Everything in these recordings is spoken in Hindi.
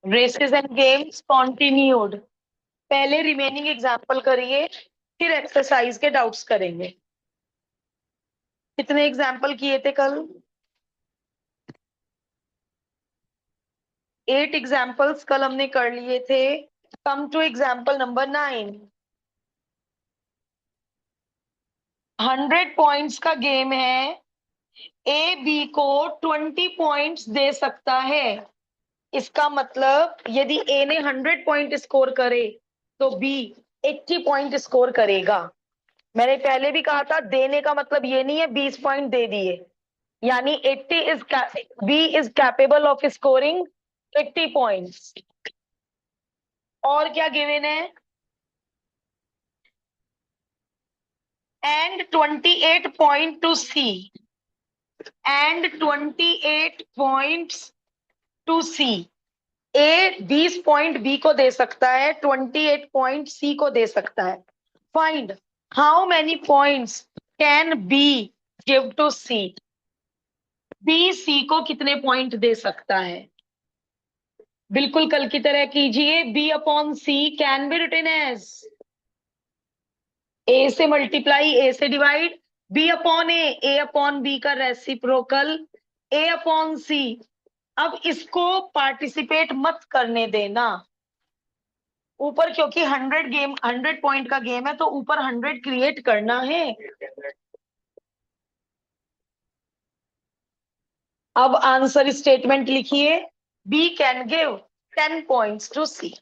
Races and games continued. पहले रिमेनिंग एग्जाम्पल करिए, फिर एक्सरसाइज के डाउट्स करेंगे। कितने एग्जाम्पल किए थे कल? 8 एग्जाम्पल्स कल हमने कर लिए थे। Come to example number 9। 100 points का गेम है। ए बी को 20 पॉइंट्स दे सकता है। इसका मतलब यदि ए ने 100 पॉइंट स्कोर करे तो बी 80 पॉइंट स्कोर करेगा। मैंने पहले भी कहा था, देने का मतलब ये नहीं है 20 पॉइंट दे दिए, यानी 80 is B is capable of scoring 80 points. और क्या गिवन है? And 28 point to C. And 28 points to C. A 20 point B को दे सकता है, 28 पॉइंट सी को दे सकता है। Find how many points can be give to C. B C को कितने पॉइंट दे सकता है? बिल्कुल कल की तरह कीजिए। B upon C can be written as A से मल्टीप्लाई, ए से divide, B upon A upon B का रेसिप्रोकल, ए अपॉन सी। अब इसको पार्टिसिपेट मत करने देना ऊपर, क्योंकि 100 पॉइंट का गेम है तो ऊपर 100 क्रिएट करना है। अब आंसर स्टेटमेंट लिखिए। B can give 10 points to C.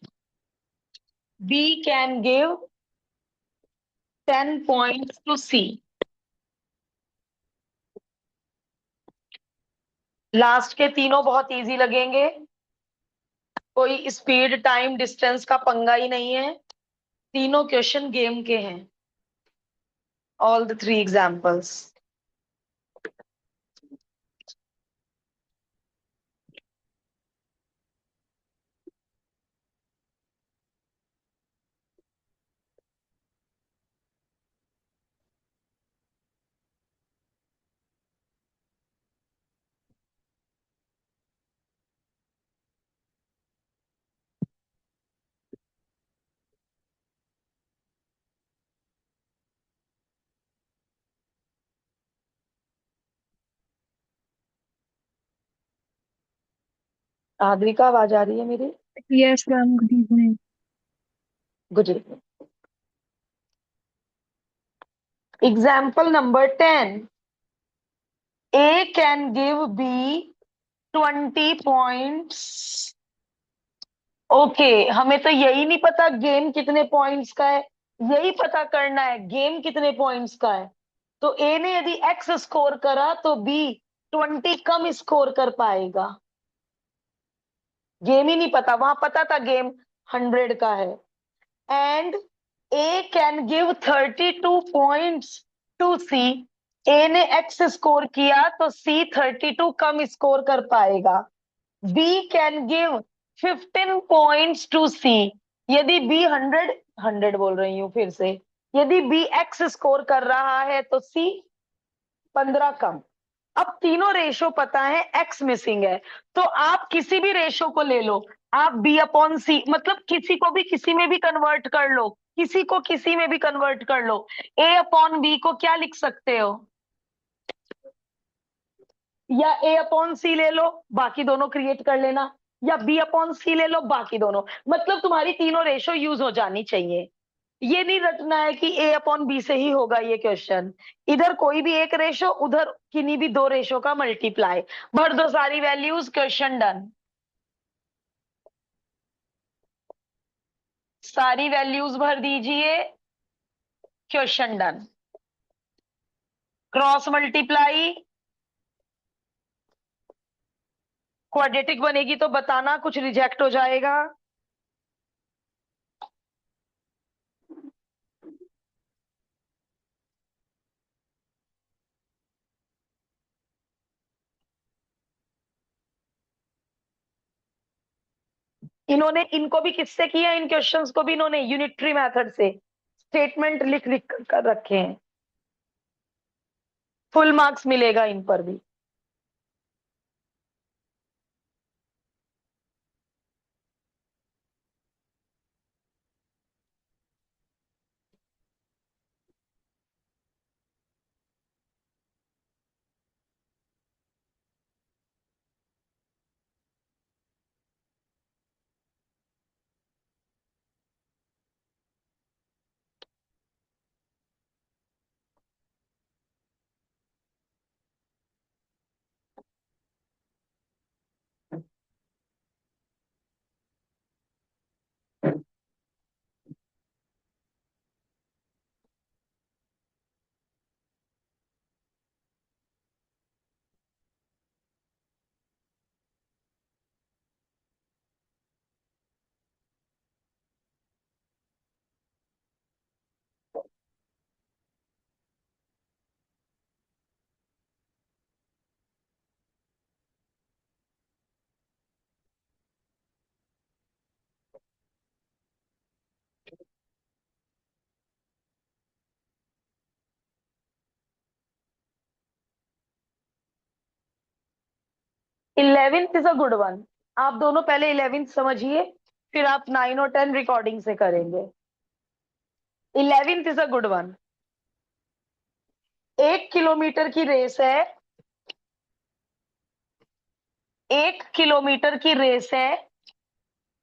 B can give 10 points to C. Last के तीनों बहुत इजी लगेंगे, कोई स्पीड टाइम डिस्टेंस का पंगा ही नहीं है। तीनों क्वेश्चन गेम के हैं। All the 3 examples. आद्रिका, आवाज आ रही है मेरी? Yes, ma'am. Good evening. Good evening. Example number 10। A can give B 20 points. Okay, हमें तो यही नहीं पता गेम कितने पॉइंट्स का है। यही पता करना है गेम कितने पॉइंट्स का है। तो ए ने यदि एक्स स्कोर करा तो बी 20 कम स्कोर कर पाएगा। गेम ही नहीं पता, वहां पता था गेम 100 का है। And A can give 32 points to C. A ने एक्स स्कोर किया तो सी 32 कम स्कोर कर पाएगा। B can give 15 points to C. यदि बी 100 बोल रही हूं फिर से, यदि बी एक्स स्कोर कर रहा है तो सी 15 कम। अब तीनों रेशो पता है, एक्स मिसिंग है, तो आप किसी भी रेशो को ले लो। आप बी अपॉन सी, मतलब किसी को भी किसी में भी कन्वर्ट कर लो, किसी को किसी में भी कन्वर्ट कर लो। ए अपॉन बी को क्या लिख सकते हो? या ए अपॉन सी ले लो, बाकी दोनों क्रिएट कर लेना, या बी अपॉन सी ले लो, बाकी दोनों। मतलब तुम्हारी तीनों रेशो यूज हो जानी चाहिए। ये नहीं रटना है कि ए अपॉन बी से ही होगा ये क्वेश्चन। इधर कोई भी एक रेशो, उधर किन्हीं भी दो रेशो का मल्टीप्लाई। भर दो सारी वैल्यूज, क्वेश्चन डन। सारी वैल्यूज भर दीजिए, question done. Cross multiply quadratic बनेगी तो बताना, कुछ रिजेक्ट हो जाएगा। इन्होंने इनको भी किससे किया? इन क्वेश्चंस को भी इन्होंने यूनिटरी मेथड से स्टेटमेंट लिख लिख कर रखे हैं। फुल मार्क्स मिलेगा इन पर भी। 11th is a good one. आप दोनों पहले 11th समझिए, फिर आप 9 और 10 रिकॉर्डिंग से करेंगे। 11th is a good one. 1 kilometre की रेस है, 1 किलोमीटर की रेस है।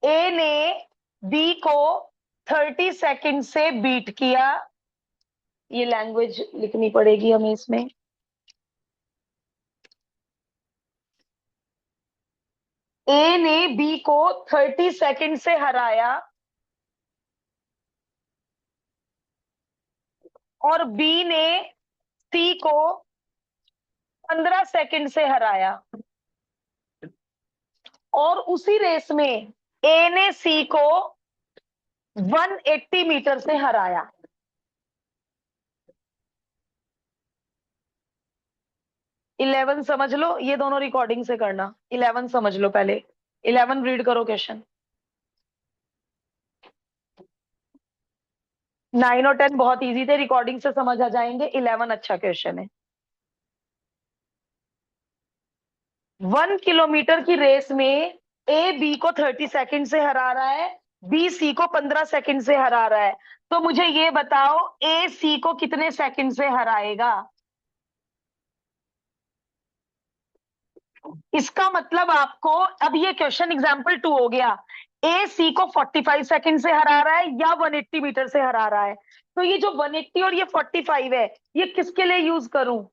ए ने बी को 30 सेकंड से बीट किया। ये लैंग्वेज लिखनी पड़ेगी हमें इसमें। ए ने बी को 30 सेकंड से हराया और बी ने सी को 15 सेकंड से हराया, और उसी रेस में ए ने सी को 180 मीटर से हराया। इलेवन समझ लो, ये दोनों रिकॉर्डिंग से करना। 11 समझ लो पहले। 11 रीड करो क्वेश्चन। 9 और 10 बहुत इजी थे, रिकॉर्डिंग से समझ आ जाएंगे। 11 अच्छा क्वेश्चन है। 1 किलोमीटर की रेस में ए बी को 30 सेकंड से हरा रहा है, बी सी को 15 सेकंड से हरा रहा है। तो मुझे ये बताओ, ए सी को कितने सेकंड से हराएगा? इसका मतलब आपको, अब ये क्वेश्चन एग्जाम्पल 2 हो गया। ए सी को 45 सेकंड से हरा रहा है या 180 मीटर से हरा रहा है। तो ये जो 180 और ये 45 है, ये किसके लिए यूज करूं?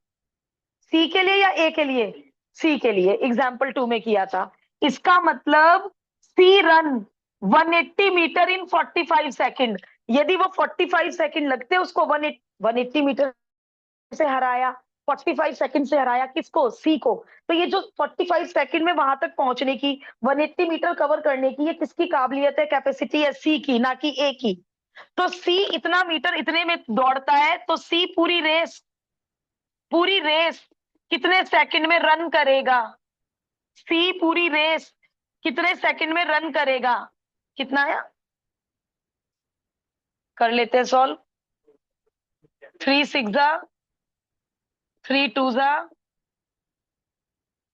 सी के लिए या ए के लिए? सी के लिए, एग्जाम्पल 2 में किया था। इसका मतलब सी रन 180 मीटर इन 45 सेकंड। यदि वो 45 सेकंड लगते उसको 180 मीटर से हराया, 45 सेकंड से हराया किसको? सी को। तो ये जो 45 सेकंड में वहां तक पहुंचने की, 180 मीटर कवर करने की, ये किसकी काबिलियत है, कैपेसिटी है? सी की, ना कि ए की। तो सी इतना मीटर इतने में दौड़ता है, तो सी पूरी रेस कितने सेकंड में रन करेगा? सी पूरी रेस कितने सेकंड में रन करेगा? कितना है? कर लेते हैं सॉल्व। 3 6 3 2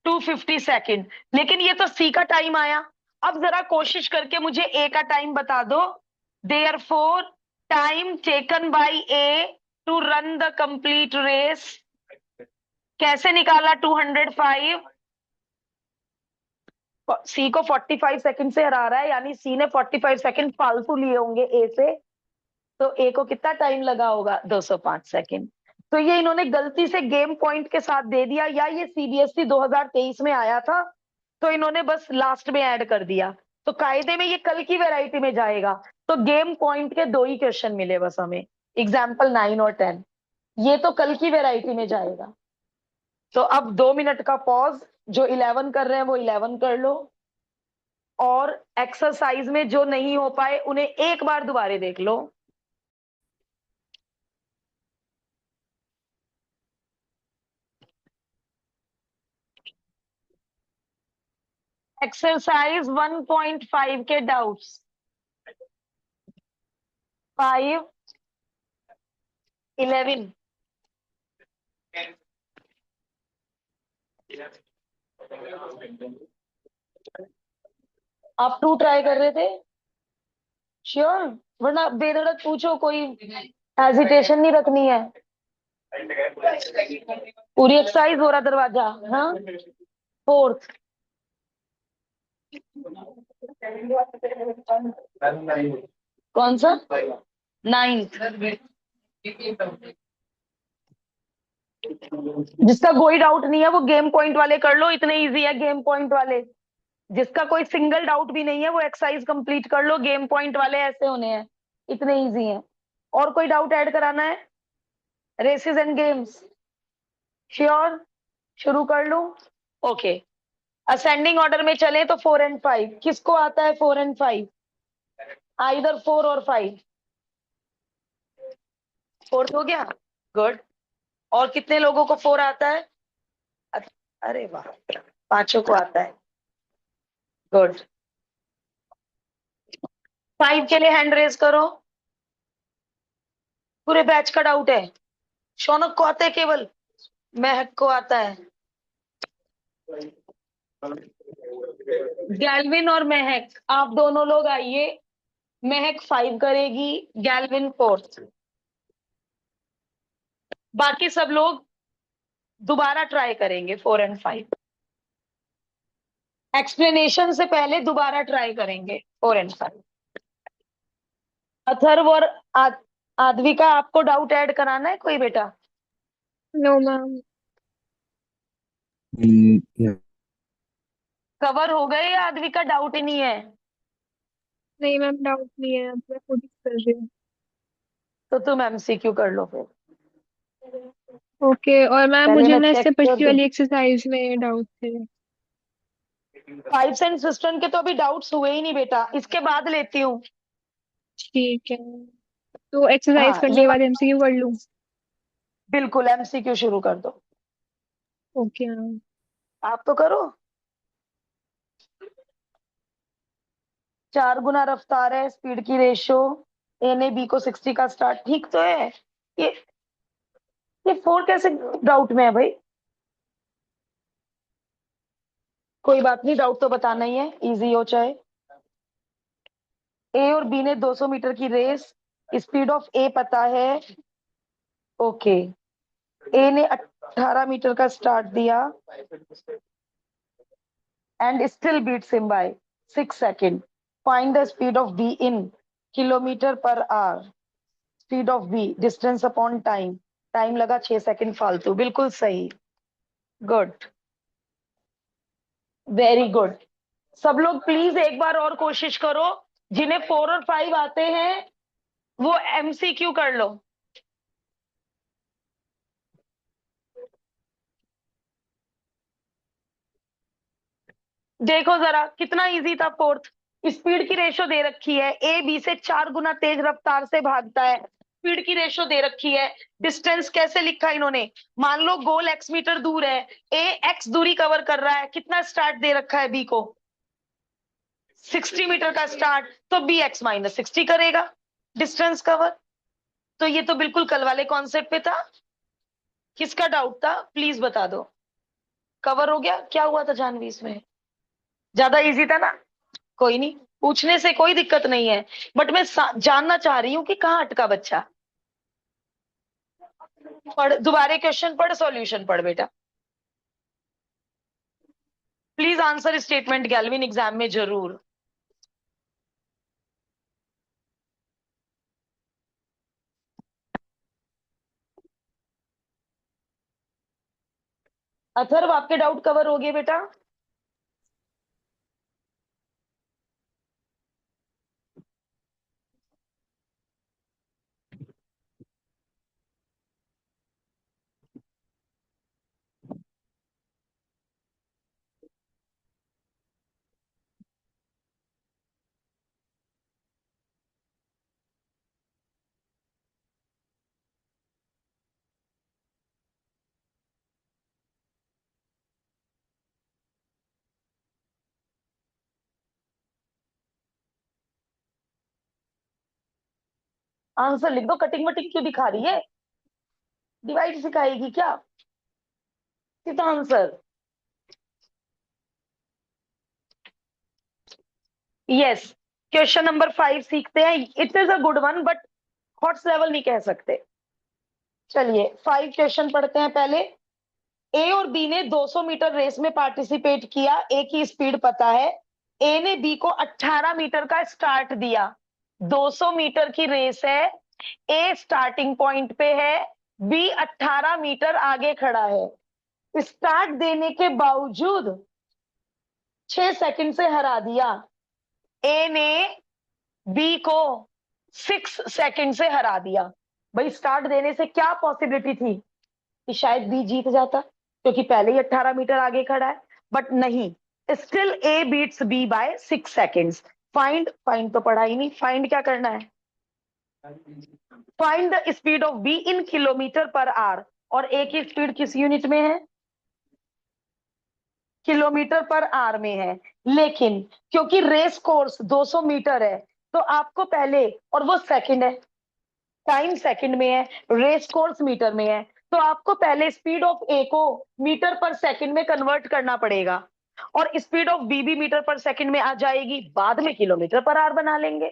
250 सेकंड। लेकिन ये तो सी का टाइम आया। अब जरा कोशिश करके मुझे ए का टाइम बता दो। Therefore time taken by A to run the complete race कैसे निकाला? 205। सी को 45 सेकंड से हरा रहा है, यानी सी ने 45 सेकंड फालतू लिए होंगे ए से। तो ए को कितना टाइम लगा होगा? 205 सेकंड। तो ये इन्होंने गलती से गेम पॉइंट के साथ दे दिया, या ये सीबीएसई 2023 में आया था तो इन्होंने बस लास्ट में ऐड कर दिया। तो कायदे में ये कल की वैरायटी में जाएगा। तो गेम पॉइंट के 2 ही क्वेश्चन मिले बस हमें, एग्जाम्पल 9 और 10। ये तो कल की वैरायटी में जाएगा। तो अब 2 मिनट का पॉज। जो 11 कर रहे हैं वो 11 कर लो, और एक्सरसाइज में जो नहीं हो पाए उन्हें एक बार दोबारा देख लो। एक्सरसाइज 1.5 के डाउट्स। 5 11। आप 2 ट्राई कर रहे थे? श्योर? वरना बेधड़क पूछो, कोई हेजिटेशन नहीं रखनी है। पूरी एक्सरसाइज हो रहा दरवाजा। हाँ, फोर्थ। कौन सा? 9th। जिसका कोई डाउट नहीं है वो गेम पॉइंट वाले कर लो, इतने इजी है गेम पॉइंट वाले। जिसका कोई सिंगल डाउट भी नहीं है वो एक्सरसाइज कंप्लीट कर लो, गेम पॉइंट वाले ऐसे होने हैं, इतने इजी हैं। और कोई डाउट ऐड कराना है? Races and games? श्योर? शुरू कर लूं? ओके। असेंडिंग ऑर्डर में चले तो 4 एंड 5। किसको आता है 4 एंड 5? आइदर 4 और 5। फोर्थ हो गया, गुड। और कितने लोगों को 4 आता है? अरे वाह, 5 को आता है, गुड। 5 के लिए हैंड रेज करो। पूरे बैच का डाउट है? शौनक को आता है केवल? महक को आता है? गैल्विन और महक, आप दोनों लोग आइए। महक 5 करेगी, गैल्विन 4। बाकी सब लोग दोबारा ट्राई करेंगे 4 एंड 5। एक्सप्लेनेशन से पहले दोबारा ट्राई करेंगे 4 एंड 5। अथर्व और आद्विका, आपको डाउट ऐड कराना है कोई बेटा? No ma'am. या कवर हो गए या आद्विका डाउट ही नहीं है? नहीं मैम, डाउट नहीं है, अब मैं खुद ही कर रही हूँ। तो तुम एमसीक्यू कर लो फिर। ओके, और मैम पहले मुझे मैं ना इससे चेक कर पिछली दूं। वाली एक्सरसाइज में डाउट थे। पाइप्स एंड सिस्टम के तो अभी डाउट्स हुए ही नहीं बेटा, इसके बाद लेती हूँ। ठीक है, तो एक्सरसाइज हाँ, करने ये के बाद एमसीक्यू कर लूँ? बिल्कुल एमसीक्यू शुरू कर दो। Okay ma'am. आप तो करो। 4 गुना रफ्तार है, स्पीड की रेशो। ए ने बी को 60 का स्टार्ट, ठीक तो है। ये ये 4 कैसे डाउट में है भाई? कोई बात नहीं, डाउट तो बताना ही है, इजी हो चाहे। ए और बी ने 200 मीटर की रेस, स्पीड ऑफ ए पता है। ओके, ए ने 18 मीटर का स्टार्ट दिया and still beats him by 6 second. Find the speed of B in kilometre per hour. Speed of B distance upon time. Time लगा 6 सेकंड फालतू, बिल्कुल सही। Good, very good. सब लोग प्लीज एक बार और कोशिश करो। जिन्हें 4 और 5 आते हैं वो एमसीक्यू कर लो। देखो जरा कितना इजी था 4th। स्पीड की रेशो दे रखी है, ए बी से 4 गुना तेज रफ्तार से भागता है। स्पीड की रेशो दे रखी है। डिस्टेंस कैसे लिखा इन्होंने? मान लो गोल x मीटर दूर है, ए x दूरी कवर कर रहा है, कितना स्टार्ट दे रखा है बी को? 60 मीटर का स्टार्ट, तो बी x माइनस 60 करेगा डिस्टेंस कवर। तो ये तो बिल्कुल कल वाले कॉन्सेप्ट पे था। किसका डाउट था प्लीज बता दो। कवर हो गया? क्या हुआ था जानवी इसमें? ज्यादा इजी था ना? कोई नहीं, पूछने से कोई दिक्कत नहीं है। बट मैं जानना चाह रही हूँ कि कहाँ अटका बच्चा। पढ़, दोबारा क्वेश्चन पढ़, सॉल्यूशन पढ़ बेटा। प्लीज आंसर स्टेटमेंट गैल्विन एग्जाम में जरूर। अथर्व, आपके डाउट कवर हो गए बेटा? आंसर लिख दो, कटिंग वटिंग क्यों दिखा रही है? डिवाइड सिखाएगी क्या? सीधा आंसर। यस, क्वेश्चन नंबर 5 सीखते हैं। It is a good one but hots level नहीं कह सकते। चलिए 5 क्वेश्चन पढ़ते हैं पहले। ए और बी ने 200 मीटर रेस में पार्टिसिपेट किया, ए की स्पीड पता है। ए ने बी को 18 मीटर का स्टार्ट दिया। 200 मीटर की रेस है, ए स्टार्टिंग पॉइंट पे है, बी 18 मीटर आगे खड़ा है। स्टार्ट देने के बावजूद 6 सेकंड से हरा दिया। ए ने बी को 6 सेकंड से हरा दिया। भाई स्टार्ट देने से क्या पॉसिबिलिटी थी कि शायद बी जीत जाता, क्योंकि पहले ही 18 मीटर आगे खड़ा है। बट नहीं, still A beats B by 6 seconds. Find, find तो पढ़ा ही नहीं, फाइंड क्या करना है? Find the speed of B in kilometre per hour. और ए की स्पीड किस यूनिट में है? किलोमीटर पर आवर में है। लेकिन क्योंकि रेस कोर्स 200 मीटर है, तो आपको पहले, और वो सेकंड है, टाइम सेकंड में है, रेस कोर्स मीटर में है, तो आपको पहले स्पीड ऑफ ए को मीटर पर सेकंड में कन्वर्ट करना पड़ेगा। और स्पीड ऑफ बी भी मीटर पर सेकंड में आ जाएगी, बाद में किलोमीटर पर आवर बना लेंगे।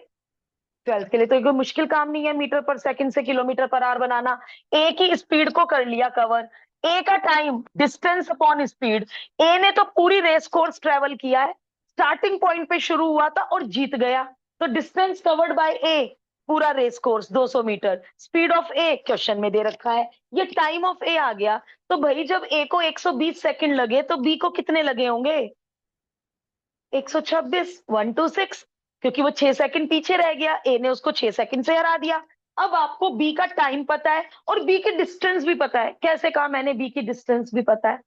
12th के लिए तो कोई मुश्किल काम नहीं है मीटर पर सेकंड से किलोमीटर पर आवर बनाना। ए की स्पीड को कर लिया कवर, ए का टाइम डिस्टेंस अपॉन स्पीड। ए ने तो पूरी रेस कोर्स ट्रेवल किया है, स्टार्टिंग पॉइंट पे शुरू हुआ था और जीत गया, तो डिस्टेंस कवर्ड बाय ए पूरा race course 200 metre. Speed of A question में दे रखा है, ये टाइम ऑफ ए आ गया। तो भाई जब ए को 120 सेकंड लगे तो बी को कितने लगे होंगे? 126, 126, क्योंकि वो 6 सेकंड पीछे रह गया, ए ने उसको 6 सेकंड से हरा दिया। अब आपको बी का टाइम पता है और बी की डिस्टेंस भी पता है। कैसे कहा मैंने बी की डिस्टेंस भी पता है?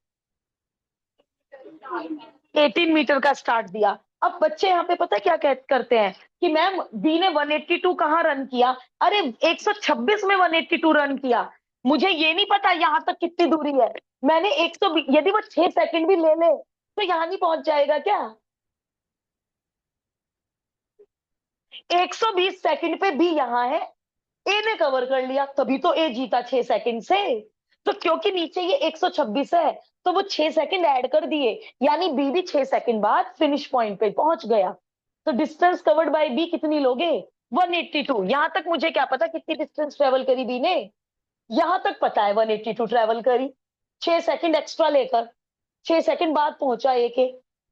18 मीटर का स्टार्ट दिया। अब बच्चे यहाँ पे पता है क्या करते हैं कि मैम बी ने 182 कहाँ रन किया? अरे 126 में 182 रन किया, मुझे ये नहीं पता यहाँ तक कितनी दूरी है। मैंने 120, यदि वो 6 सेकंड भी ले ले तो यहाँ नहीं पहुंच जाएगा क्या? 120 सेकंड पे बी यहाँ है, ए ने कवर कर लिया, तभी तो ए जीता 6 सेकंड से। तो क्योंकि नीचे ये 126 है तो वो 6 सेकंड ऐड कर दिए, यानी बी भी 6 सेकंड बाद फिनिश पॉइंट पे पहुंच गया। तो डिस्टेंस कवर्ड बाय बी कितनी लोगे? 182। यहां तक मुझे क्या पता कितनी डिस्टेंस ट्रेवल करी बी ने? यहां तक पता है 182 ट्रेवल करी, 6 सेकंड एक्स्ट्रा लेकर 6 सेकंड बाद पहुंचा ए के,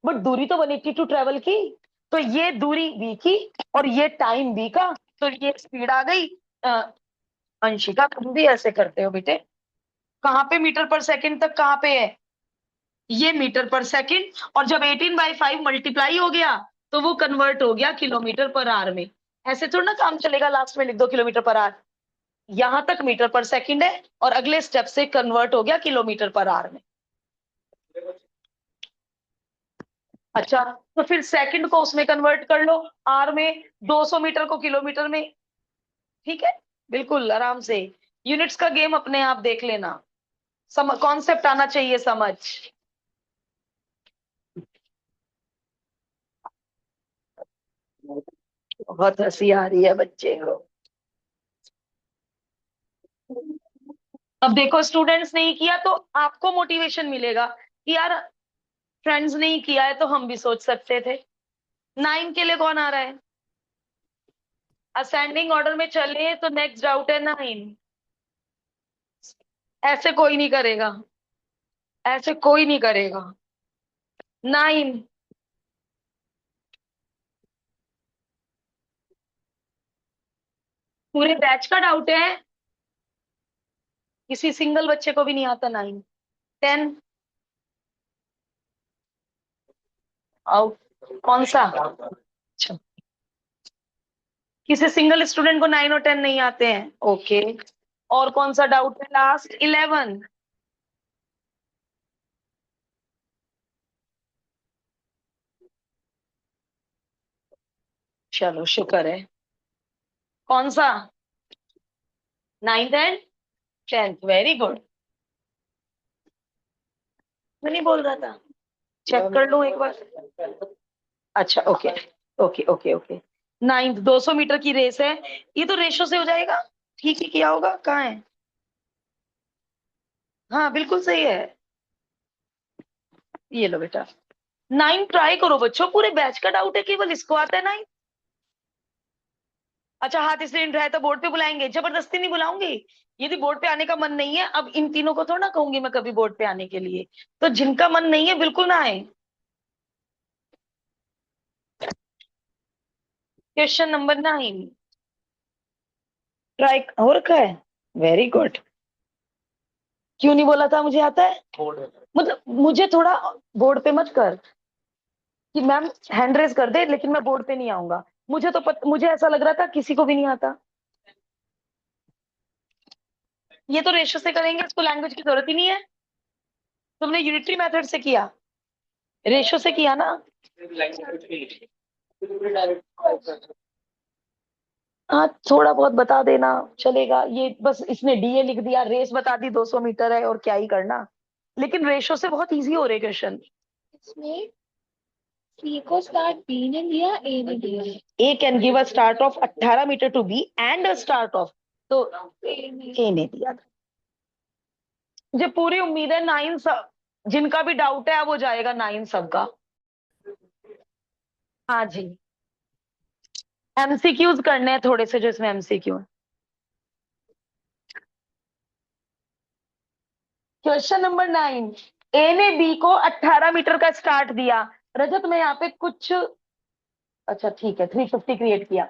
बट दूरी तो 182 ट्रेवल की। तो ये दूरी बी की और ये टाइम बी का, तो ये स्पीड आ गई। अंशिका तुम भी ऐसे करते हो बेटे? कहाँ पे मीटर पर सेकंड तक कहाँ पे है? ये मीटर पर सेकंड, और जब 18/5 मल्टीप्लाई हो गया तो वो कन्वर्ट हो गया किलोमीटर पर आवर में। ऐसे थोड़ा ना काम चलेगा, लास्ट में लिख दो किलोमीटर पर आवर। यहां तक मीटर पर सेकंड है और अगले स्टेप से कन्वर्ट हो गया किलोमीटर पर आवर में। अच्छा, तो फिर सेकंड को उसमें कन्वर्ट कर लो आर में, 200 मीटर को किलोमीटर में। ठीक है, बिल्कुल आराम से। यूनिट्स का गेम अपने आप देख लेना, कॉन्सेप्ट आना चाहिए समझ। बहुत हंसी आ रही है बच्चे को। अब देखो स्टूडेंट्स नहीं किया तो आपको मोटिवेशन मिलेगा कि यार फ्रेंड्स नहीं किया है तो हम भी सोच सकते थे। 9 के लिए कौन आ रहा है? असेंडिंग ऑर्डर में चले तो नेक्स्ट डाउट है 9। ऐसे कोई नहीं करेगा, ऐसे कोई नहीं करेगा। 9, पूरे बैच का डाउट है, किसी सिंगल बच्चे को भी नहीं आता 9? 10 आउट, कौन सा? अच्छा, किसी सिंगल स्टूडेंट को 9 और 10 नहीं आते हैं, ओके। और कौन सा डाउट है लास्ट? 11। चलो शुक्र है। कौन सा? 9th and 10th, very good. मैं नहीं बोल रहा था, चेक कर लूं एक बार। अच्छा okay, okay okay okay. 9th 200 metre की रेस है, ये तो रेशो से हो जाएगा। ठीक ही किया होगा, कहाँ है? हाँ बिल्कुल सही है। ये लो बेटा, 9 ट्राई करो बच्चों, पूरे बैच का डाउट है, केवल इसको आता है 9। अच्छा, हाथ इसलिए रहा है तो बोर्ड पे बुलाएंगे? जबरदस्ती नहीं बुलाऊंगी, यदि बोर्ड पे आने का मन नहीं है, अब इन तीनों को थोड़ा ना कहूंगी मैं कभी बोर्ड पे आने के लिए, तो जिनका मन नहीं है बिल्कुल ना आए। क्वेश्चन नंबर 9 ट्राई हो रखा है, वेरी गुड। क्यों नहीं बोला था मुझे आता है? मतलब मुझे थोड़ा बोर्ड पे मत कर कि मैम हैंड रेज कर दे, लेकिन मैं बोर्ड पे नहीं आऊंगा। मुझे तो मुझे ऐसा लग रहा था किसी को भी नहीं आता। ये तो रेशो से करेंगे, इसको लैंग्वेज की जरूरत ही नहीं है। तुमने यूनिटरी मेथड से किया, रेशो से किया ना? हाँ थोड़ा बहुत बता देना चलेगा, ये बस इसने डीए लिख दिया, रेस बता दी 200 मीटर है और क्या ही करना। लेकिन रेशो से बहुत इजी हो रहे क्वेश्चन। इसमें सी को स्टार्ट बी ने दिया, ए ने दिया, A can give a start of 18 meter to B and a start of, तो ए ने ए ने दिया था। मुझे पूरी उम्मीद है 9 जिनका भी डाउट है अब हो जाएगा 9 सबका। हाँ जी, एमसीक्यूज करने हैं थोड़े से जो इसमें एमसीक्यू है। Question number 9। ए ने बी को 18 मीटर का स्टार्ट दिया। रजत मैं यहाँ पे कुछ, अच्छा ठीक है, 350 क्रिएट किया।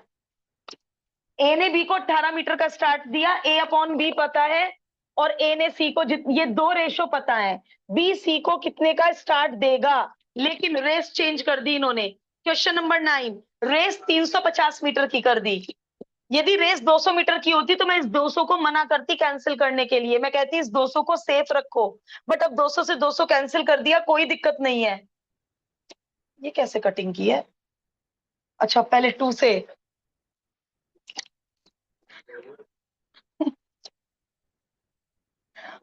ए ने बी को 18 मीटर का स्टार्ट दिया, ए अपॉन बी पता है, और ए ने सी को ये दो रेशो पता है। बी सी को कितने का स्टार्ट देगा, लेकिन रेस चेंज कर दी इन्होंने। क्वेश्चन नंबर 9, रेस 350 मीटर की कर दी। यदि रेस 200 मीटर की होती तो मैं इस 200 को मना करती कैंसिल करने के लिए, मैं कहती इस 200 को सेफ रखो, बट अब 200 से 200 कैंसिल कर दिया, कोई दिक्कत नहीं है। ये कैसे कटिंग की है, अच्छा पहले 2 से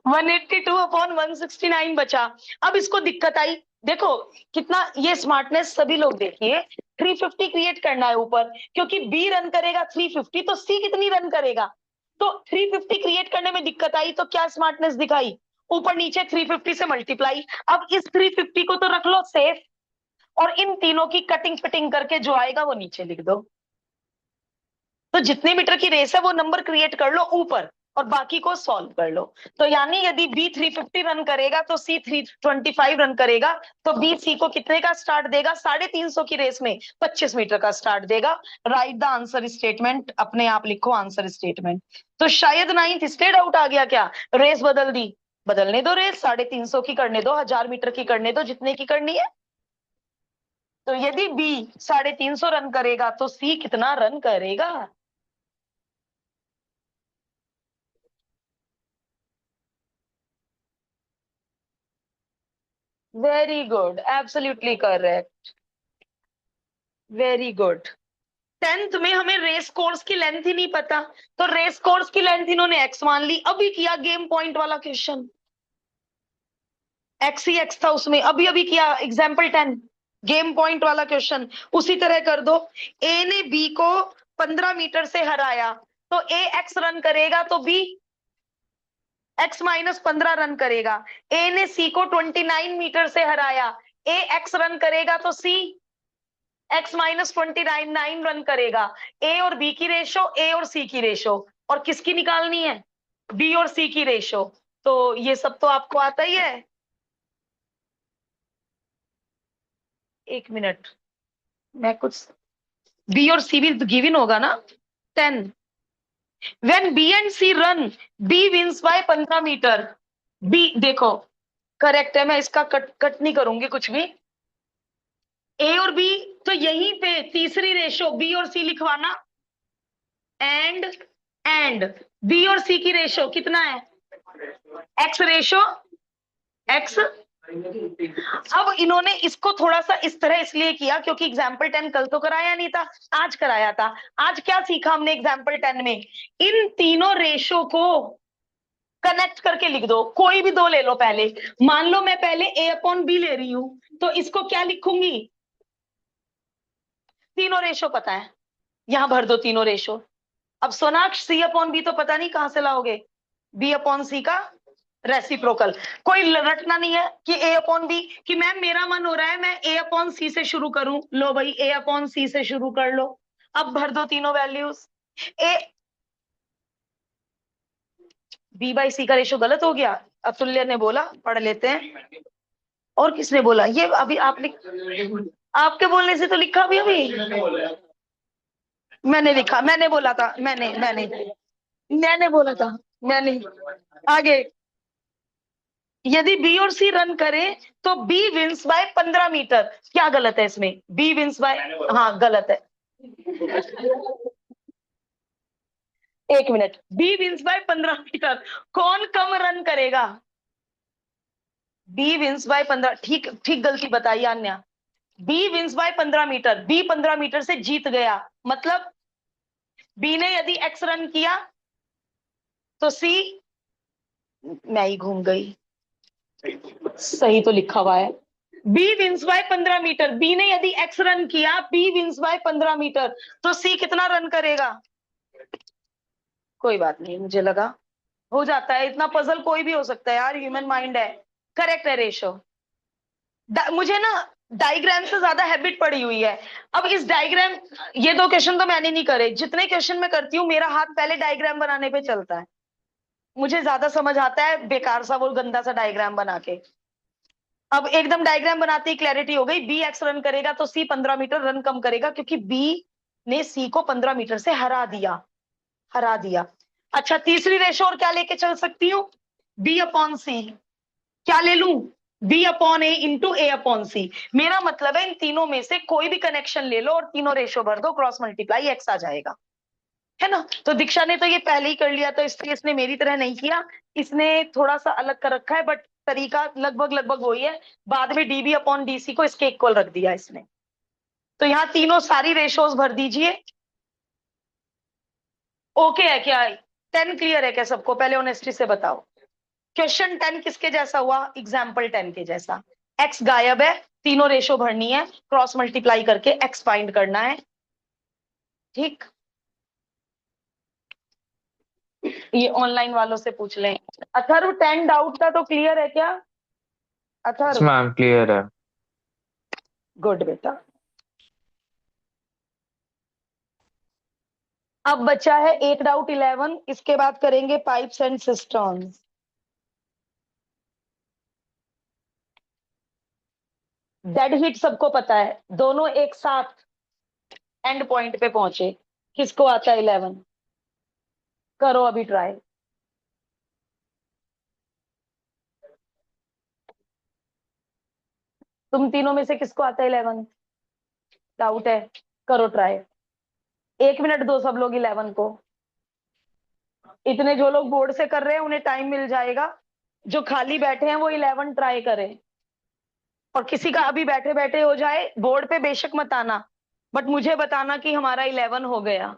182 अपॉन 169 बचा। अब इसको दिक्कत आई, देखो कितना ये स्मार्टनेस, सभी लोग देखिए। 350 क्रिएट करना है ऊपर, क्योंकि बी रन करेगा 350 तो सी कितनी रन करेगा। तो 350 क्रिएट करने में दिक्कत आई तो क्या स्मार्टनेस दिखाई, ऊपर नीचे 350 से मल्टीप्लाई। अब इस 350 को तो रख लो सेफ, और इन तीनों की कटिंग फिटिंग करके जो आएगा वो नीचे लिख दो। तो जितने मीटर की रेस है वो नंबर क्रिएट कर लो ऊपर, और बाकी को सॉल्व कर लो। तो यानी यदि बी 350 रन करेगा तो सी 325 रन करेगा, तो बी सी को कितने का स्टार्ट देगा, 350 की रेस में 25 मीटर का स्टार्ट देगा। राइट द आंसर स्टेटमेंट, अपने आप लिखो आंसर स्टेटमेंट। तो शायद 9th स्टेट आउट आ गया क्या, रेस बदल दी, बदलने दो रेस, 350 की करने दो, 1000 मीटर की करने दो, जितने की करनी है। तो यदि बी 350 रन करेगा तो सी कितना रन करेगा। Very good, absolutely correct, very good. 10th में हमें रेस कोर्स की लेंथ ही नहीं पता, तो रेस कोर्स की लेंथ इन्होंने एक्स मान ली। अभी किया गेम पॉइंट वाला क्वेश्चन, एक्स ही एक्स था उसमें, अभी अभी किया एग्जाम्पल 10 गेम पॉइंट वाला क्वेश्चन। उसी तरह कर दो, ए ने बी को 15 मीटर से हराया, तो ए एक्स रन करेगा तो बी एक्स माइनस 15 रन करेगा। ए ने सी को 29 मीटर से हराया, ए एक्स रन करेगा तो सी एक्स माइनस 29 9 रन करेगा। ए और बी की रेशो, ए और सी की रेशो, और किसकी निकालनी है, बी और सी की रेशो। तो ये सब तो आपको आता ही है। एक मिनट, मैं कुछ, बी और सी भी गिवन होगा ना। 10, when B and C run, B wins by 15 metre. B देखो करेक्ट है, मैं इसका कट नहीं करूंगी कुछ भी। ए और बी, तो यहीं पे तीसरी रेशो बी और सी लिखवाना, एंड बी और सी की रेशो कितना है, एक्स रेशो एक्स। अब इन्होंने इसको थोड़ा सा इस तरह इसलिए किया क्योंकि एग्जाम्पल 10 कल तो कराया नहीं था, आज कराया था। आज क्या सीखा हमने एग्जाम्पल 10 में, इन तीनों रेशो को कनेक्ट करके लिख दो, कोई भी दो ले लो। पहले मान लो मैं पहले ए अपॉन बी ले रही हूं, तो इसको क्या लिखूंगी, तीनों रेशो पता है, यहां भर दो तीनों रेशो। अब सोनाक्ष सी अपॉन बी तो पता नहीं कहां से लाओगे, बी अपॉन सी का रेसिप्रोकल। कोई रटना नहीं है कि ए अपॉन बी, कि मैम मेरा मन हो रहा है मैं ए अपॉन सी से शुरू करूं, लो भाई ए अपॉन सी से शुरू कर लो। अब भर दो तीनों वैल्यूज। ए बी बाई सी का रेशो गलत हो गया, अतुल्य ने बोला, पढ़ लेते हैं। और किसने बोला ये, अभी आपने, आपके बोलने से तो लिखा भी अभी, मैंने लिखा, मैंने बोला था, मैंने बोला था, मैंने आगे। यदि बी और सी रन करें तो बी विंस बाय 15 मीटर। क्या गलत है इसमें, बी विंस बाय, हाँ गलत है। एक minute, B wins by 15 meter, कौन कम रन करेगा, बी विंस बाय 15, ठीक ठीक गलती बताई अन्या। B wins by 15 metre, B 15 meter से जीत गया, मतलब बी ने यदि एक्स रन किया तो सी, मैं ही घूम गई, सही तो लिखा हुआ है, B wins by 15 metre, B ने यदि एक्स रन किया, बी विंस बाय 15 मीटर, तो सी कितना रन करेगा। कोई बात नहीं, मुझे लगा हो जाता है, इतना पजल कोई भी हो सकता है यार, ह्यूमन माइंड है, करेक्ट है रेशो। मुझे ना डायग्राम से ज्यादा हैबिट पड़ी हुई है। अब इस डायग्राम, ये दो क्वेश्चन तो मैंने नहीं करे, जितने क्वेश्चन मैं करती हूँ मेरा हाथ पहले डायग्राम बनाने पे चलता है। मुझे ज्यादा समझ आता है बेकार सा वो गंदा सा डायग्राम बना के। अब एकदम डायग्राम बनाते ही क्लैरिटी हो गई। बी एक्स रन करेगा तो सी 15 मीटर रन कम करेगा, क्योंकि बी ने सी को 15 मीटर से हरा दिया। हरा दिया। अच्छा, तीसरी रेशो और क्या लेके चल सकती हूँ? बी अपॉन सी। क्या ले लूं? बी अपॉन ए इंटू ए अपॉन सी। मेरा मतलब है इन तीनों में से कोई भी कनेक्शन ले लो और तीनों रेशो भर दो, क्रॉस मल्टीप्लाई एक्स आ जाएगा, है ना? तो दीक्षा ने तो ये पहले ही कर लिया, तो इसलिए इसने मेरी तरह नहीं किया। इसने थोड़ा सा अलग कर रखा है, बट तरीका लगभग लगभग वही है। बाद में डीबी अपॉन डीसी को इसके इक्वल रख दिया इसने। तो यहाँ तीनों सारी रेशोज भर दीजिए। ओके है क्या? 10 क्लियर है क्या सबको? पहले ऑनेस्टी से बताओ। क्वेश्चन 10 किसके जैसा हुआ? एग्जाम्पल 10 के जैसा। एक्स गायब है, तीनों रेशो भरनी है, क्रॉस मल्टीप्लाई करके एक्स फाइंड करना है। ठीक, ये ऑनलाइन वालों से पूछ लें। अथर्व 10 डाउट था तो क्लियर है क्या? यस अथर्व, मैम, क्लियर है। गुड बेटा। अब बचा है एक डाउट 11, इसके बाद करेंगे पाइप्स एंड सिस्टर्न्स। डेड हीट सबको पता है, दोनों एक साथ एंड पॉइंट पे पहुंचे। किसको आता है 11? करो अभी ट्राई। तुम तीनों में से किसको आता है 11? डाउट है? करो ट्राई। 1 मिनट दो सब लोग 11 को। इतने जो लोग बोर्ड से कर रहे हैं उन्हें टाइम मिल जाएगा, जो खाली बैठे हैं वो 11 ट्राई करें। और किसी का अभी बैठे बैठे हो जाए, बोर्ड पे बेशक मत आना, बट मुझे बताना कि हमारा 11 हो गया।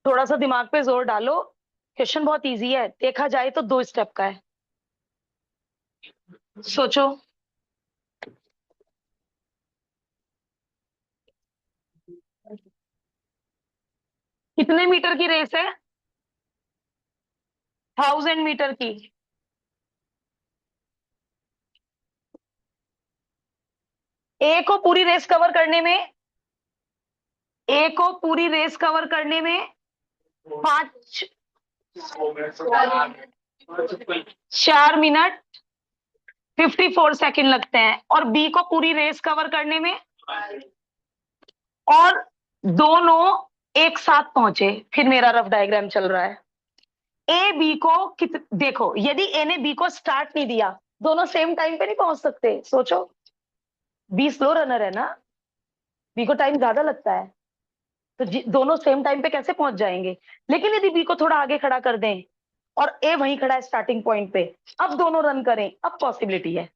थोड़ा सा दिमाग पे जोर डालो, क्वेश्चन बहुत इजी है, देखा जाए तो 2 स्टेप का है। सोचो। कितने मीटर की रेस है? 1000 मीटर की। ए को पूरी रेस कवर करने में, ए को पूरी रेस कवर करने में 4 मिनट 54 सेकंड लगते हैं, और बी को पूरी रेस कवर करने में, और दोनों एक साथ पहुंचे। फिर मेरा रफ डायग्राम चल रहा है। ए बी को देखो, यदि ए ने बी को स्टार्ट नहीं दिया, दोनों सेम टाइम पे नहीं पहुंच सकते। सोचो, बी स्लो रनर है ना, बी को टाइम ज्यादा लगता है, तो दोनों सेम टाइम पे कैसे पहुंच जाएंगे? लेकिन यदि बी को थोड़ा आगे खड़ा कर दें और ए वहीं खड़ा है स्टार्टिंग पॉइंट पे, अब दोनों रन करें, अब पॉसिबिलिटी है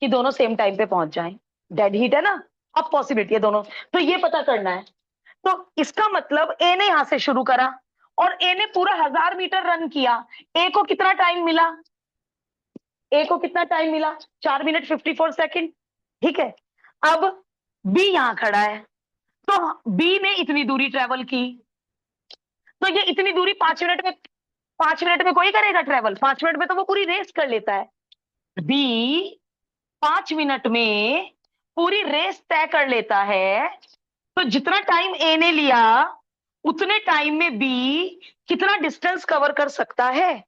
कि दोनों सेम टाइम पे पहुंच जाएं। डेड हीट है ना, अब पॉसिबिलिटी है दोनों। तो ये पता करना है। तो इसका मतलब ए ने यहां से शुरू करा और ए ने पूरा 1000 मीटर रन किया। ए को कितना टाइम मिला? ए को कितना टाइम मिला? 4 मिनट 54 सेकंड। ठीक है। अब बी यहां खड़ा है, तो बी ने इतनी दूरी ट्रेवल की, तो ये इतनी दूरी 5 मिनट में, 5 मिनट में कोई करेगा ट्रेवल? 5 मिनट में तो वो पूरी रेस कर लेता है। बी 5 मिनट में पूरी रेस तय कर लेता है। तो जितना टाइम ए ने लिया, उतने टाइम में बी कितना डिस्टेंस कवर कर सकता है?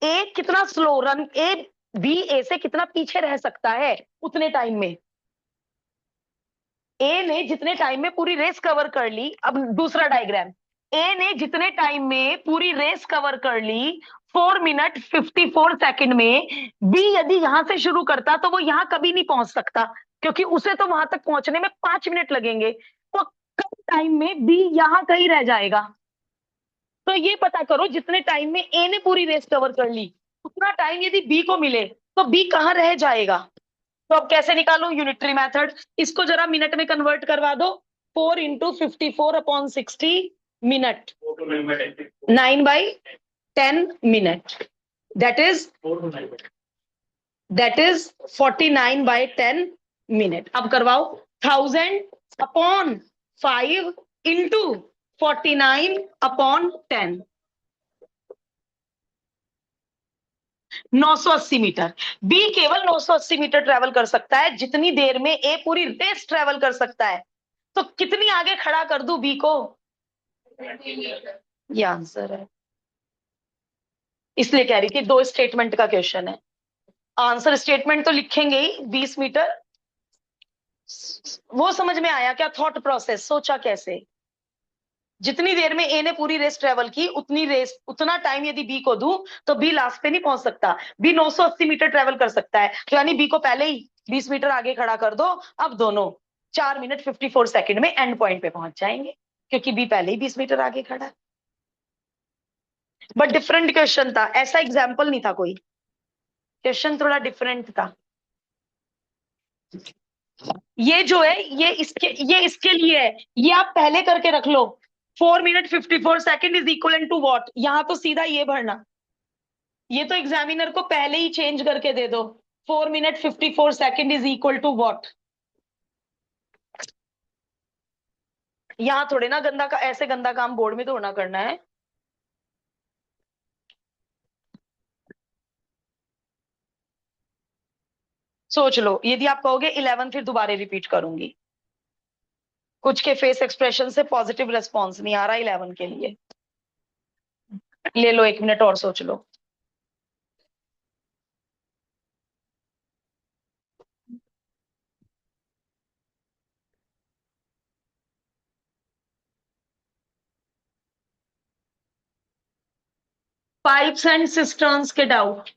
ए कितना स्लो रन, ए बी ए से कितना पीछे रह सकता है उतने टाइम में? ए ने जितने टाइम में पूरी रेस कवर कर ली, अब दूसरा डायग्राम, ए ने जितने टाइम में पूरी रेस कवर कर ली 4 मिनट 54 सेकंड में, बी यदि यहां से शुरू करता तो वो यहां कभी नहीं पहुंच सकता, क्योंकि उसे तो वहां तक पहुंचने में 5 मिनट लगेंगे। तो कम टाइम में बी यहां कहीं रह जाएगा। तो ये पता करो, जितने टाइम में ए ने पूरी रेस कवर कर ली, उतना टाइम यदि बी को मिले तो बी कहां रह जाएगा? तो अब कैसे निकालो? Unitary method. इसको जरा मिनट में कन्वर्ट करवा दो। 4 × 54/60 minute, 9/10 minute, that is that is 49/10 minute. अब करवाओ 1000/5 इंटू 49/10, 980 मीटर। बी केवल 980 मीटर ट्रेवल कर सकता है जितनी देर में ए पूरी रेस ट्रेवल कर सकता है। तो कितनी आगे खड़ा कर दूं बी को? ये आंसर है। इसलिए कह रही थी 2 स्टेटमेंट का क्वेश्चन है। आंसर स्टेटमेंट तो लिखेंगे ही 20 मीटर। वो समझ में आया क्या थॉट प्रोसेस, सोचा कैसे? जितनी देर में ए ने पूरी रेस ट्रेवल की उतना टाइम यदि बी को दूं तो बी लास्ट पे नहीं पहुंच सकता। बी 980 मीटर ट्रेवल कर सकता है, तो यानी बी को पहले ही 20 मीटर आगे खड़ा कर दो। अब दोनों 4 मिनट 54 सेकंड में एंड पॉइंट पे पहुंच जाएंगे, क्योंकि बी पहले ही 20 मीटर आगे खड़ा है। बट डिफरेंट क्वेश्चन था, ऐसा एग्जाम्पल नहीं था कोई, क्वेश्चन थोड़ा डिफरेंट था। ये जो है ये इसके लिए है, ये आप पहले करके रख लो। 4 minute 54 second is equal to what, यहां तो सीधा ये भरना, ये तो एग्जामिनर को पहले ही चेंज करके दे दो। 4 minute 54 second is equal to what. यहां थोड़े ना गंदा का ऐसे गंदा काम बोर्ड में थोड़ा ना करना है। सोच लो, यदि आप कहोगे 11 फिर दोबारा रिपीट करूंगी। कुछ के फेस एक्सप्रेशन से पॉजिटिव रेस्पॉन्स नहीं आ रहा 11 के लिए। ले लो 1 मिनट और सोच लो। पाइप्स एंड सिस्टर्न्स के डाउट।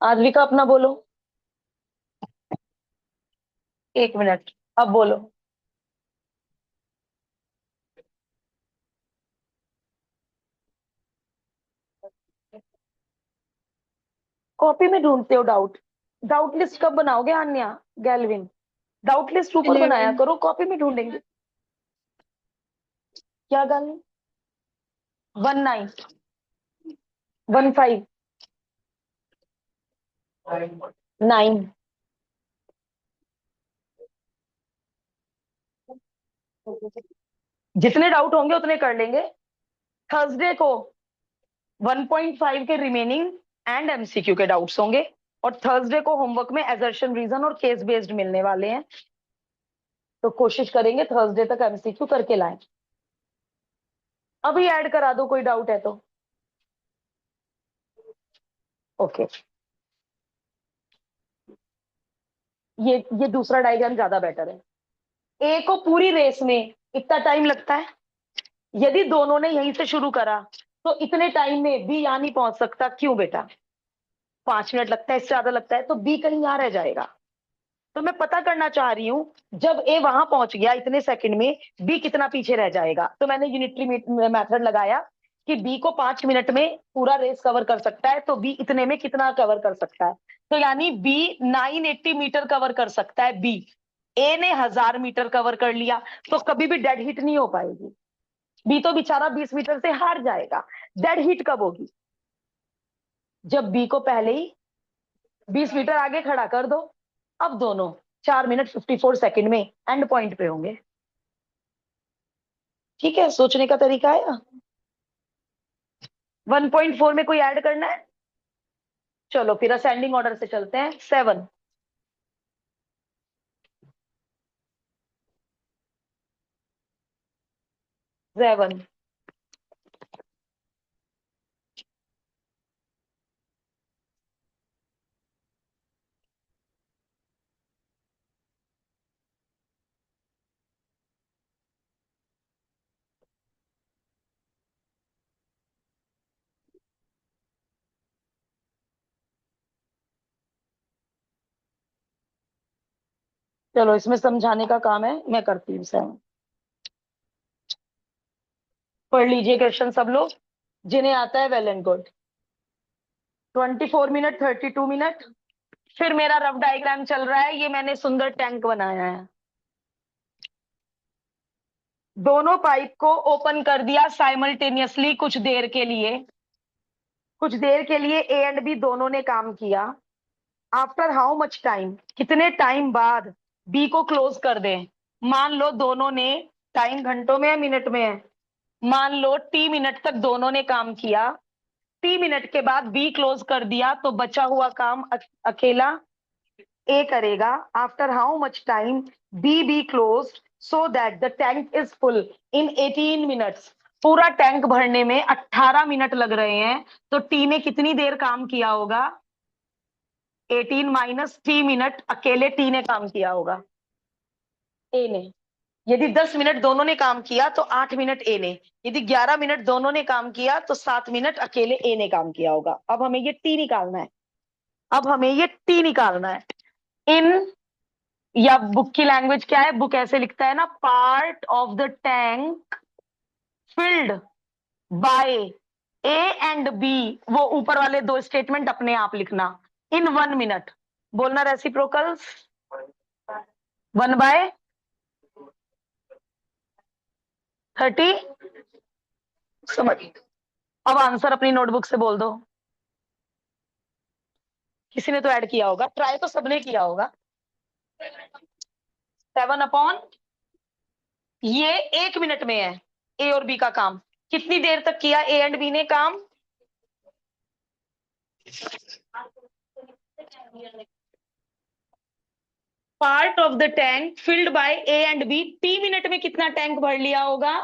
आद्विका अपना बोलो। 1 मिनट, अब बोलो। कॉपी में ढूंढते हो डाउट? डाउट लिस्ट कब बनाओगे आन्या गैलविन? डाउट लिस्ट ऊपर बनाया 11 करो, कॉपी में ढूंढेंगे क्या? गैलविन 19 15 9। जितने डाउट होंगे उतने कर लेंगे। थर्सडे को 1.5 के रिमेनिंग एंड एमसीक्यू के डाउट्स होंगे, और थर्सडे को होमवर्क में एजर्शन रीजन और केस बेस्ड मिलने वाले हैं, तो कोशिश करेंगे थर्सडे तक एमसीक्यू करके लाएं। अभी ऐड करा दो कोई डाउट है तो। ओके, ये दूसरा डायग्राम ज्यादा बेटर है। ए को पूरी रेस में इतना टाइम लगता है, यदि दोनों ने यहीं से शुरू करा तो इतने टाइम में बी यहां नहीं पहुंच सकता। क्यों बेटा? 5 मिनट लगता है, इससे ज्यादा लगता है, तो बी कहीं यहां रह जाएगा। तो मैं पता करना चाह रही हूं, जब ए वहां पहुंच गया इतने सेकंड में, बी कितना पीछे रह जाएगा। तो मैंने यूनिटरी मेथड लगाया कि बी को 5 मिनट में पूरा रेस कवर कर सकता है, तो बी इतने में कितना कवर कर सकता है। तो यानी बी 980 मीटर कवर कर सकता है बी। ए ने 1000 मीटर कवर कर लिया, तो कभी भी डेड हिट नहीं हो पाएगी। बी तो बेचारा 20 मीटर से हार जाएगा। डेड हिट कब होगी? जब बी को पहले ही 20 मीटर आगे खड़ा कर दो। अब दोनों 4 मिनट 54 सेकंड में एंड पॉइंट पे होंगे। ठीक है, सोचने का तरीका है। 1.4 में कोई ऐड करना है? चलो फिर असेंडिंग ऑर्डर से चलते हैं। 7 7 चलो इसमें समझाने का काम है, मैं करती हूँ। 7 पढ़ लीजिए क्वेश्चन सब लोग, जिन्हें आता है well and good. 24 minute 32 minute. फिर मेरा रफ डायग्राम चल रहा है, ये मैंने सुंदर टैंक बनाया है। दोनों पाइप को ओपन कर दिया साइमल्टेनियसली कुछ देर के लिए। कुछ देर के लिए ए एंड बी दोनों ने काम किया। आफ्टर हाउ मच टाइम, कितने टाइम बाद बी को क्लोज कर दें। मान लो दोनों ने, टाइम घंटों में है मिनट में है, मान लो टी मिनट तक दोनों ने काम किया। टी मिनट के बाद बी क्लोज कर दिया तो बचा हुआ काम अकेला ए करेगा। After how much time be close so that the tank is full in 18 minutes. पूरा टैंक भरने में 18 मिनट लग रहे हैं, तो टी ने कितनी देर काम किया होगा? 18 माइनस टी मिनट अकेले टी ने काम किया होगा, ए ने। यदि 10 मिनट दोनों ने काम किया तो 8 मिनट ए ने। यदि 11 मिनट दोनों ने काम किया तो 7 मिनट अकेले ए ने काम किया होगा। अब हमें ये टी निकालना है। अब हमें ये टी निकालना है। इन, या बुक की लैंग्वेज क्या है, बुक ऐसे लिखता है ना, part of the tank filled by A and B. वो ऊपर वाले दो स्टेटमेंट अपने आप लिखना। इन 1 मिनट बोलना रेसिप्रोकल्स 1/30। समझ? अब आंसर अपनी नोटबुक से बोल दो। किसी ने तो ऐड किया होगा, ट्राई तो सबने किया होगा। 7/, ये 1 मिनट में है ए और बी का काम। कितनी देर तक किया ए एंड बी ने काम? Part of the tank filled by A and B. T minute में कितना टैंक भर लिया होगा?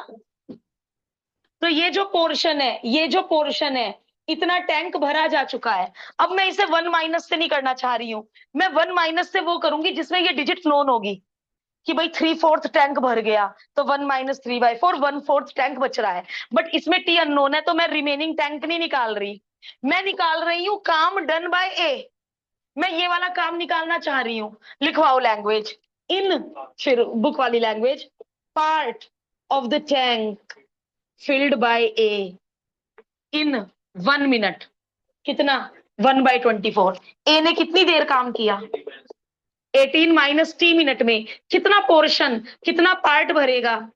तो ये जो पोर्शन है, ये जो पोर्शन है, इतना टैंक भरा जा चुका है। अब मैं इसे 1 माइनस से नहीं करना चाह रही हूं, मैं 1 माइनस से वो करूंगी जिसमें ये डिजिट नोन होगी कि भाई 3/4 टैंक भर गया, तो 1 माइनस 3/4, 1/4 टैंक बच रहा है। बट इसमें टी अननोन है तो मैं रिमेनिंग टैंक नहीं निकाल रही, मैं निकाल रही हूं काम डन बाय ए। मैं ये वाला काम निकालना चाह रही हूं। लिखवाओ लैंग्वेज इन, फिर बुक वाली language, part of the tank filled by A in 1 minute. कितना? 1/24। ए ने कितनी देर काम किया? 18 माइनस टी मिनट में कितना पोर्शन, कितना पार्ट भरेगा?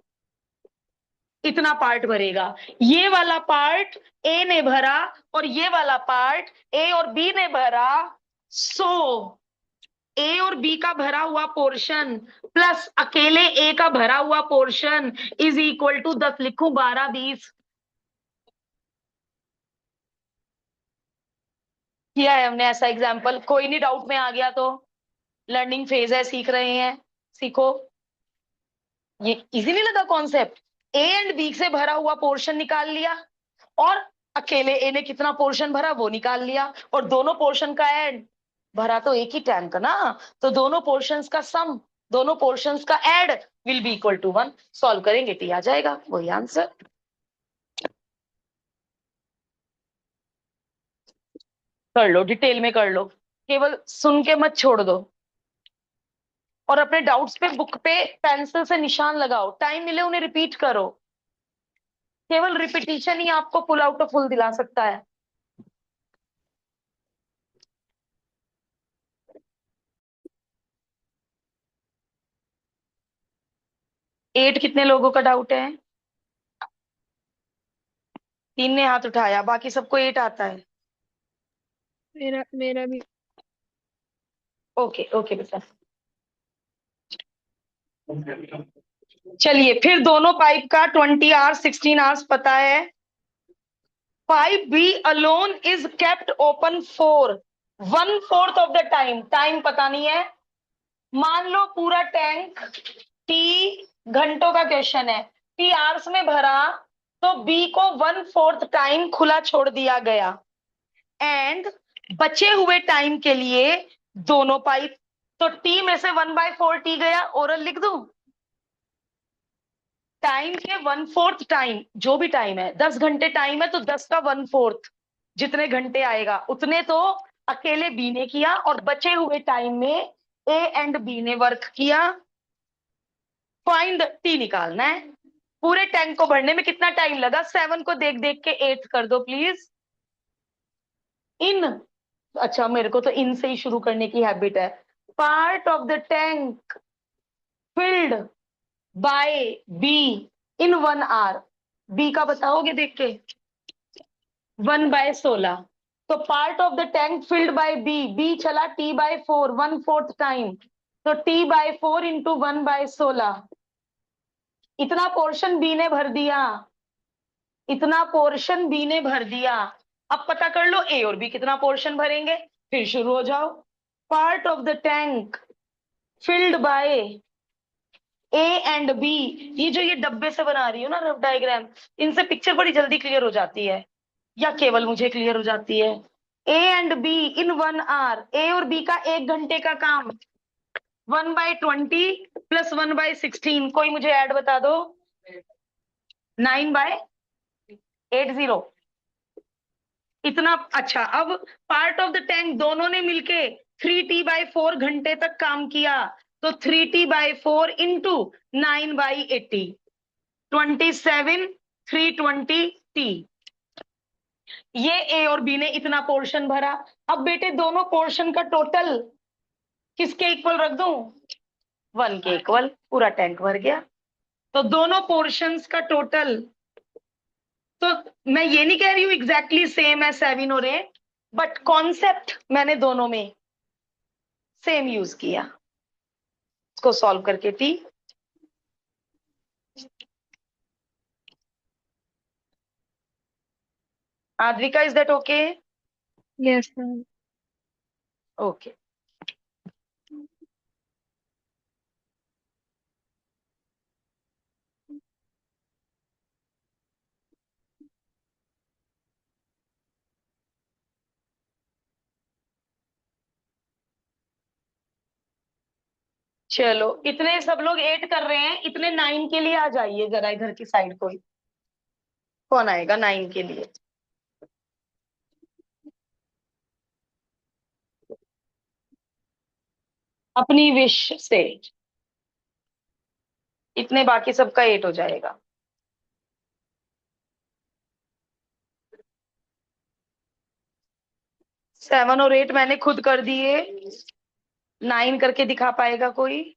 इतना पार्ट भरेगा। ये वाला पार्ट ए ने भरा और ये वाला पार्ट ए और बी ने भरा। सो ए और बी का भरा हुआ पोर्शन प्लस अकेले ए का भरा हुआ पोर्शन इज इक्वल टू 10। लिखूं 12 20? किया है हमने ऐसा एग्जाम्पल। कोई नहीं डाउट में आ गया तो लर्निंग फेज है, सीख रहे हैं, सीखो। ये इजी नहीं लगा कॉन्सेप्ट? ए एंड बी से भरा हुआ पोर्शन निकाल लिया और अकेले ए ने कितना पोर्शन भरा वो निकाल लिया, और दोनों पोर्शन का ऐड, भरा तो एक ही टैंक ना, तो दोनों पोर्शंस का सम, दोनों पोर्शंस का add will be equal to 1। Solve करेंगे टी आ जाएगा, वही आंसर। कर लो, डिटेल में कर लो, केवल सुन के मत छोड़ दो। और अपने डाउट्स पे बुक पे पेंसिल से निशान लगाओ, टाइम मिले उन्हें रिपीट करो। केवल रिपीटिशन ही आपको पुल आउट ऑफ फुल दिला सकता है। एट कितने लोगों का डाउट है? 3 ने हाथ उठाया, बाकी सबको 8 आता है। मेरा मेरा भी। ओके ओके बेटा। चलिए फिर दोनों पाइप का 20 आवर्स 16 आवर्स पता है। Pipe B alone is kept open for 1/4 of the time. Time पता नहीं है। मान लो पूरा टैंक टी घंटों का क्वेश्चन है, टी आवर्स में भरा, तो बी को 1/4 टाइम खुला छोड़ दिया गया। एंड बचे हुए टाइम के लिए दोनों पाइप, तो टी में से 1/4 टी गया, ओरल लिख दूं। टाइम के 1/4 टाइम, जो भी टाइम है, 10 घंटे टाइम है तो 10 का 1/4 जितने घंटे आएगा उतने तो अकेले बी ने किया, और बचे हुए टाइम में ए एंड बी ने वर्क किया। फाइंड टी निकालना है। पूरे टैंक को भरने में कितना टाइम लगा? 7 को देख देख के 8 कर दो प्लीज। इन, अच्छा मेरे को तो इन से ही शुरू करने की हैबिट है। Part of the tank filled by B in 1 hour. B का बताओगे देख के? 1/16। तो part of the tank filled by B, B चला T/4 1/4 टाइम, तो T/4 इंटू 1/16। इतना पोर्शन बी ने भर दिया, इतना पोर्शन बी ने भर दिया। अब पता कर लो ए और बी कितना पोर्शन भरेंगे, फिर शुरू हो जाओ। Part of the tank filled by A and B. ये जो ये डब्बे से बना रही हो ना रफ डायग्राम, इनसे पिक्चर बड़ी जल्दी क्लियर हो जाती है, या केवल मुझे क्लियर हो जाती है। A and B in 1 hour, A और बी का 1 घंटे का काम। 1/20 प्लस 1/16, कोई मुझे ऐड बता दो। 9/80। इतना अच्छा। अब पार्ट ऑफ द टैंक दोनों ने मिलके 3T/4 घंटे तक काम किया, तो 3T/4 इंटू 9/80, 27 320T। ये ए और बी ने इतना पोर्शन भरा। अब बेटे दोनों पोर्शन का टोटल किसके इक्वल रख दूं? 1 के इक्वल। पूरा टैंक भर गया। तो दोनों पोर्शंस का टोटल, तो मैं ये नहीं कह रही हूं एग्जैक्टली सेम है 7 और 8, बट कॉन्सेप्ट मैंने दोनों में सेम यूज किया। इसको सॉल्व करके टी। Aadvika, is that okay? Yes, ma'am. Okay. चलो, इतने सब लोग 8 कर रहे हैं, इतने 9 के लिए आ जाइए जरा इधर की साइड। कोई कौन आएगा 9 के लिए? अपनी विश से। इतने बाकी सबका 8 हो जाएगा। सेवन और 8 मैंने खुद कर दिए। 9 करके दिखा पाएगा कोई?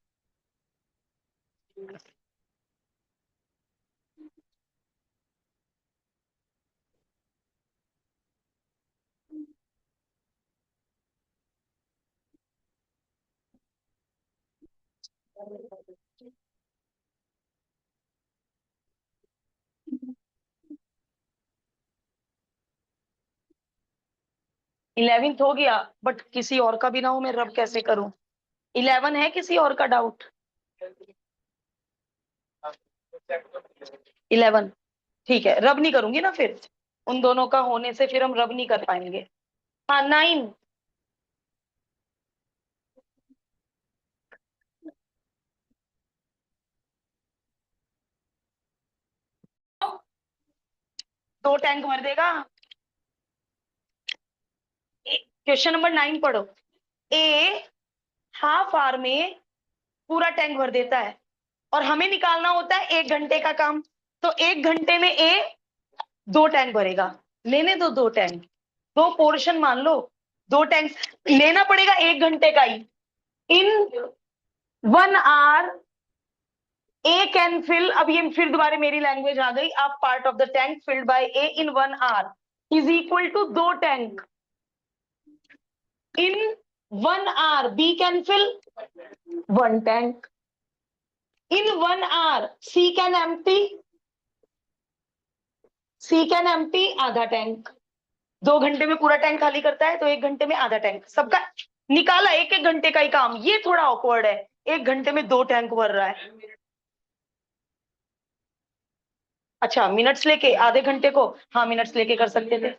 इलेवेंथ हो गया, बट किसी और का भी ना हो, मैं रब कैसे करूं? 11 है किसी और का डाउट? 11 ठीक है, रब नहीं करूंगी ना फिर। उन दोनों का होने से फिर हम रब नहीं कर पाएंगे। हाँ 9। दो टैंक भर देगा। क्वेश्चन नंबर 9 पढ़ो। ए हाफ आवर में पूरा टैंक भर देता है, और हमें निकालना होता है 1 घंटे का काम। तो 1 घंटे में ए 2 टैंक भरेगा। लेने दो 2 टैंक, 2 पोर्शन मान लो। 2 टैंक लेना पड़ेगा 1 घंटे का ही। In 1 hour A can fill, अब ये फिर दोबारा मेरी लैंग्वेज आ गई। आप part of the tank filled by A in 1 hour is equal to 2 tank. In 1 hour B can fill 1 tank. In 1 hour C can empty, C can empty आधा टैंक। 2 घंटे में पूरा टैंक खाली करता है, तो 1 घंटे में आधा टैंक। सबका निकाला 1-1 घंटे का ही काम। ये थोड़ा ऑकवर्ड है, 1 घंटे में 2 टैंक भर रहा है। अच्छा, मिनट्स लेके आधे घंटे को, हाँ मिनट्स लेके कर सकते थे।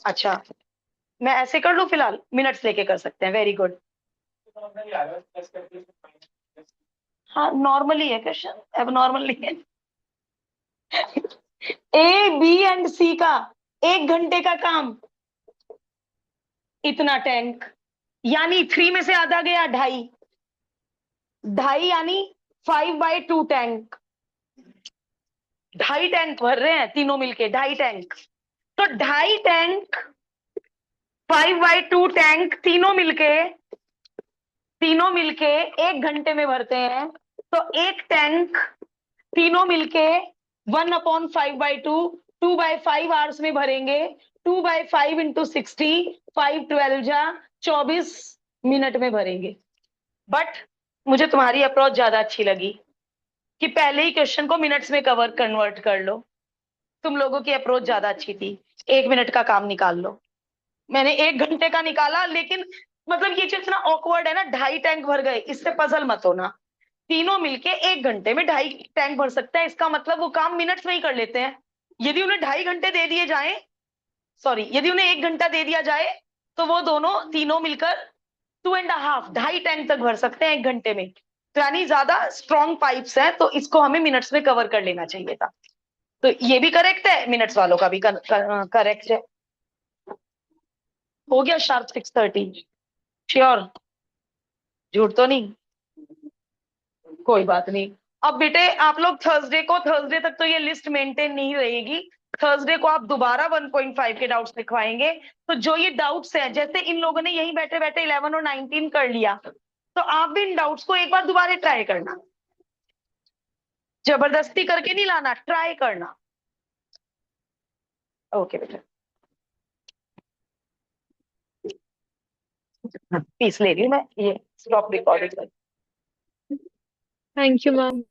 अच्छा, मैं ऐसे कर लूं फिलहाल, मिनट्स लेके कर सकते हैं। Very good. हाँ नॉर्मली है क्वेश्चन, अब नॉर्मल नहीं है। ए बी एंड सी का 1 घंटे का काम, इतना टैंक। यानी 3 में से आधा गया 2.5, 2.5 यानी 5/2 टैंक। 2.5 टैंक भर रहे हैं तीनों मिलके, 2.5 टैंक। तो 2.5 टैंक 5/2 टैंक तीनों मिलके 1 घंटे में भरते हैं। तो 1 टैंक तीनों मिलके 1/5/2 2/5 आवर्स में भरेंगे। 2/5 इंटू 60 5 12 जा 24 मिनट में भरेंगे। बट मुझे तुम्हारी अप्रोच ज्यादा अच्छी लगी कि पहले ही क्वेश्चन को मिनट्स में कन्वर्ट कर लो। तुम लोगों की अप्रोच ज्यादा अच्छी थी। 1 मिनट का काम निकाल लो। मैंने 1 घंटे का निकाला, लेकिन मतलब ये जो इतना ऑकवर्ड है ना, 2.5 टैंक भर गए, इससे पजल मत होना। तीनों मिलके 1 घंटे में 2.5 टैंक भर सकते हैं, इसका मतलब वो काम मिनट्स में ही कर लेते हैं। यदि उन्हें 2.5 घंटे दे दिए जाए, सॉरी, यदि उन्हें 1 घंटा दे दिया जाए, तो वो दोनों तीनों मिलकर 2.5 2.5 टैंक तक भर सकते हैं 1 घंटे में। तो यानी ज्यादा स्ट्रॉन्ग पाइप्स हैं, तो इसको हमें मिनट्स में कवर कर लेना चाहिए था। तो ये भी करेक्ट है, मिनट्स वालों का भी करेक्ट है। हो गया शार्प 6:30? श्योर? झूठ तो नहीं? कोई बात नहीं। अब बेटे आप लोग थर्सडे तक तो ये लिस्ट मेंटेन नहीं रहेगी। थर्सडे को आप दोबारा 1.5 के डाउट्स लिखवाएंगे। तो जो ये डाउट्स हैं, जैसे इन लोगों ने यहीं बैठे बैठे 11 और 19 कर लिया, तो आप भी इन डाउट्स को एक बार दोबारा ट्राई करना। जबरदस्ती करके नहीं लाना, ट्राई करना। ओके बेटा, पीस ले रही हूँ मैं, ये stop recording. Thank you ma'am.